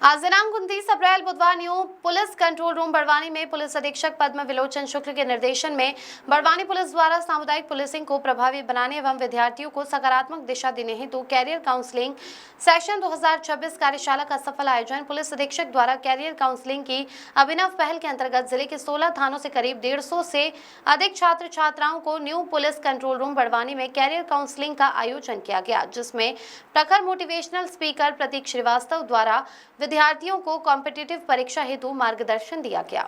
आज दिनांक 29 अप्रैल बुधवार new police control room Barwani में पुलिस अधीक्षक पद्म विलोचन शुक्ल के निर्देशन में बड़वानी पुलिस द्वारा सामुदायिक पुलिसिंग को प्रभावी बनाने एवं विद्यार्थियों को सकारात्मक दिशा देने हेतु कैरियर काउंसलिंग सेशन 2026 कार्यशाला का सफल आयोजन। पुलिस अधीक्षक द्वारा कैरियर काउंसलिंग की अभिनव पहल के अंतर्गत जिले के 16 थानों से करीब 150 से अधिक छात्र छात्राओं को new police control room Barwani में कैरियर काउंसलिंग का आयोजन किया गया, जिसमें प्रखर मोटिवेशनल स्पीकर प्रतीक श्रीवास्तव द्वारा विद्यार्थियों को कॉम्पिटिटिव परीक्षा हेतु मार्गदर्शन दिया गया।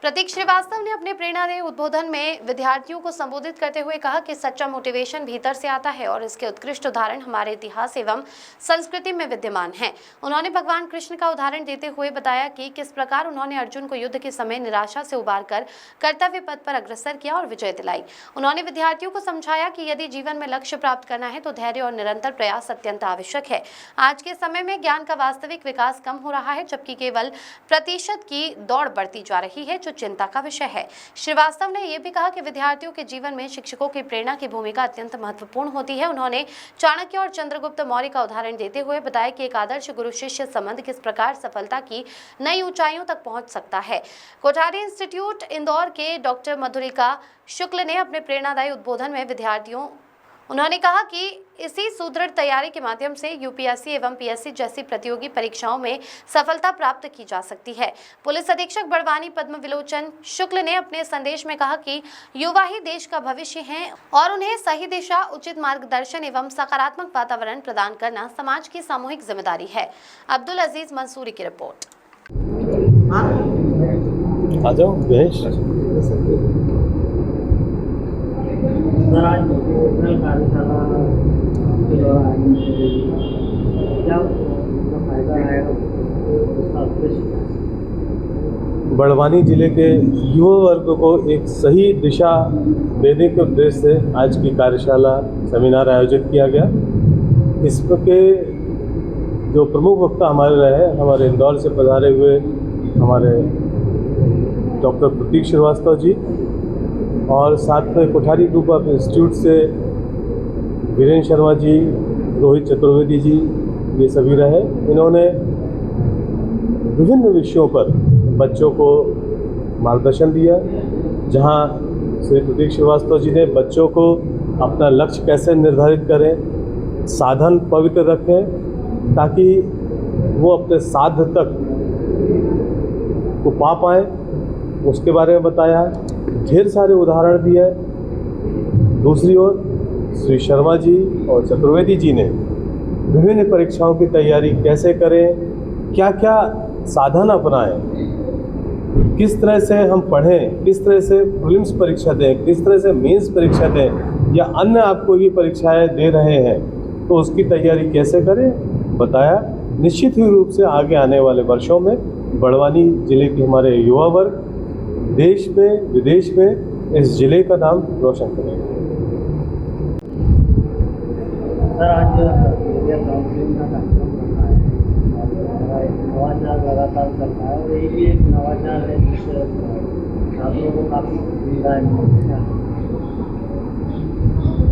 प्रतीक श्रीवास्तव ने अपने प्रेरणादायी उद्बोधन में विद्यार्थियों को संबोधित करते हुए कहा कि सच्चा मोटिवेशन भीतर से आता है और इसके उत्कृष्ट उदाहरण हमारे इतिहास एवं संस्कृति में विद्यमान हैं। उन्होंने भगवान कृष्ण का उदाहरण देते हुए बताया कि किस प्रकार उन्होंने अर्जुन को युद्ध के समय निराशा से उबारकर कर्तव्य पथ पर अग्रसर किया और विजय दिलाई। उन्होंने विद्यार्थियों को समझाया कि यदि जीवन में लक्ष्य प्राप्त करना है तो धैर्य और निरंतर प्रयास अत्यंत आवश्यक है। आज के समय में ज्ञान का वास्तविक विकास कम हो रहा है, जबकि केवल प्रतिशत की दौड़ बढ़ती जा रही है, जो चिंता का विषय है। श्रीवास्तव ने यह भी कहा कि विद्यार्थियों के जीवन में शिक्षकों की प्रेरणा की भूमिका अत्यंत महत्वपूर्ण होती है। उन्होंने चाणक्य और चंद्रगुप्त मौर्य का उदाहरण देते हुए बताया कि एक आदर्श गुरु शिष्य संबंध किस प्रकार सफलता की नई ऊंचाइयों तक पहुंच सकता है। कोठारी इंस्टीट्यूट इंदौर के डॉक्टर मधुरिका शुक्ल ने अपने प्रेरणादायी उद्बोधन में विद्यार्थियों उन्होंने कहा कि इसी सुदृढ़ तैयारी के माध्यम से यूपीएससी एवं पीएससी जैसी प्रतियोगी परीक्षाओं में सफलता प्राप्त की जा सकती है। पुलिस अधीक्षक बड़वानी पद्म विलोचन शुक्ल ने अपने संदेश में कहा कि युवा ही देश का भविष्य हैं और उन्हें सही दिशा, उचित मार्गदर्शन एवं सकारात्मक वातावरण प्रदान करना समाज की सामूहिक जिम्मेदारी है। अब्दुल अजीज मंसूरी की रिपोर्ट। आ जाओ कार्यशाला के दौरान क्या फायदा आएगा, उसका उद्देश्य? बड़वानी जिले के युवा वर्ग को एक सही दिशा देने के उद्देश्य से आज की कार्यशाला सेमिनार आयोजित किया गया। इसके जो प्रमुख वक्ता हमारे रहे, हमारे इंदौर से पधारे हुए हमारे डॉक्टर प्रतीक श्रीवास्तव जी और साथ में कोठारी ग्रुप ऑफ इंस्टीट्यूट से वीरेंद्र शर्मा जी, रोहित चतुर्वेदी जी, ये सभी रहे। इन्होंने विभिन्न विषयों पर बच्चों को मार्गदर्शन दिया, जहां श्री प्रतीक श्रीवास्तव जी ने बच्चों को अपना लक्ष्य कैसे निर्धारित करें, साधन पवित्र रखें ताकि वो अपने साध्य तक को पा पाएँ, उसके बारे में बताया। ढेर सारे उदाहरण दिए। दूसरी ओर श्री शर्मा जी और चतुर्वेदी जी ने विभिन्न परीक्षाओं की तैयारी कैसे करें, क्या क्या साधन अपनाएं, किस तरह से हम पढ़ें, किस तरह से प्रीलिम्स परीक्षा दें, किस तरह से मेंस परीक्षा दें या अन्य आप कोई भी परीक्षाएं दे रहे हैं तो उसकी तैयारी कैसे करें बताया। निश्चित ही रूप से आगे आने वाले वर्षों में बड़वानी जिले के हमारे युवा वर्ग देश में विदेश में इस जिले का नाम रोशन करेंगे। सर, आज कैरियर काउंसलिंग का कार्यक्रम चल रहा है, एक नवाचार लगातार चल रहा है और यही भी एक नवाचार है जिससे छात्रों को काफ़ी सुविधाएं मिलती हैं।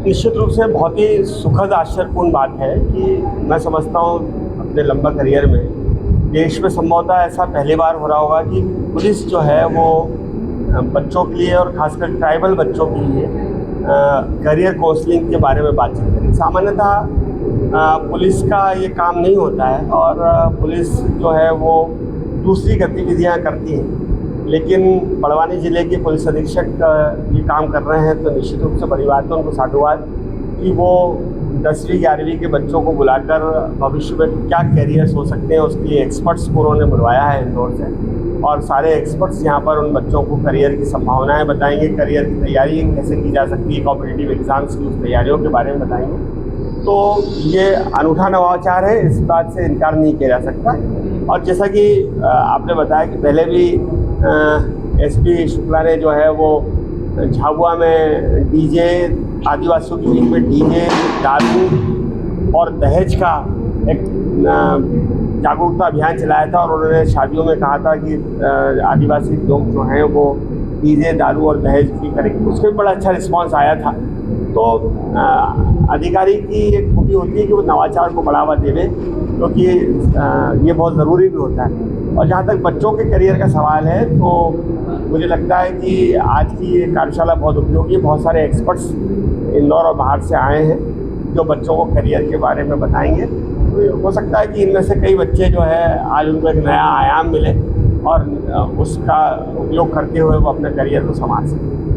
निश्चित रूप से बहुत ही सुखद आश्चर्यपूर्ण बात है कि मैं समझता हूँ अपने लंबा करियर में देश में संभवतः ऐसा पहली बार हो रहा होगा कि पुलिस जो है वो बच्चों के लिए और खासकर ट्राइबल बच्चों के लिए करियर काउंसलिंग के बारे में बातचीत करें। सामान्यतः पुलिस का ये काम नहीं होता है और पुलिस जो है वो दूसरी गतिविधियां करती है, लेकिन बड़वानी ज़िले के पुलिस अधीक्षक ये काम कर रहे हैं तो निश्चित रूप से बड़ी बात है। उनको साधुवाद कि वो 10वीं 11वीं के बच्चों को बुलाकर भविष्य में क्या कैरियर्स हो सकते हैं उसके लिए एक्सपर्ट्स को उन्होंने बुलवाया है इंदौर से और सारे एक्सपर्ट्स यहाँ पर उन बच्चों को करियर की संभावनाएं बताएंगे, करियर की तैयारी कैसे की जा सकती है, कॉम्पिटिटिव एग्ज़ाम्स की उस तैयारियों के बारे में बताएंगे। तो ये अनूठा नवाचार है, इस बात से इनकार नहीं किया जा सकता। और जैसा कि आपने बताया कि पहले भी एसपी शुक्ला ने जो है वो झाबुआ में डीजे, आदिवासियों के बीच में डीजे, दारू और दहेज का एक जागरूकता अभियान चलाया था और उन्होंने शादियों में कहा था कि आदिवासी लोग जो हैं वो डीजे, दारू और दहेज की करेंगे। उसका भी बड़ा अच्छा रिस्पांस आया था। तो अधिकारी की एक खूबी होती है कि वो नवाचार को बढ़ावा देवे, क्योंकि ये बहुत ज़रूरी भी होता है। और जहाँ तक बच्चों के करियर का सवाल है, तो मुझे लगता है कि आज की ये कार्यशाला बहुत उपयोगी है। बहुत सारे एक्सपर्ट्स इंदौर और बाहर से आए हैं जो बच्चों को करियर के बारे में बताएंगे। तो हो सकता है कि इनमें से कई बच्चे जो है आज उनको एक नया आयाम मिले और उसका उपयोग करते हुए वो अपने करियर को संभाल सकें।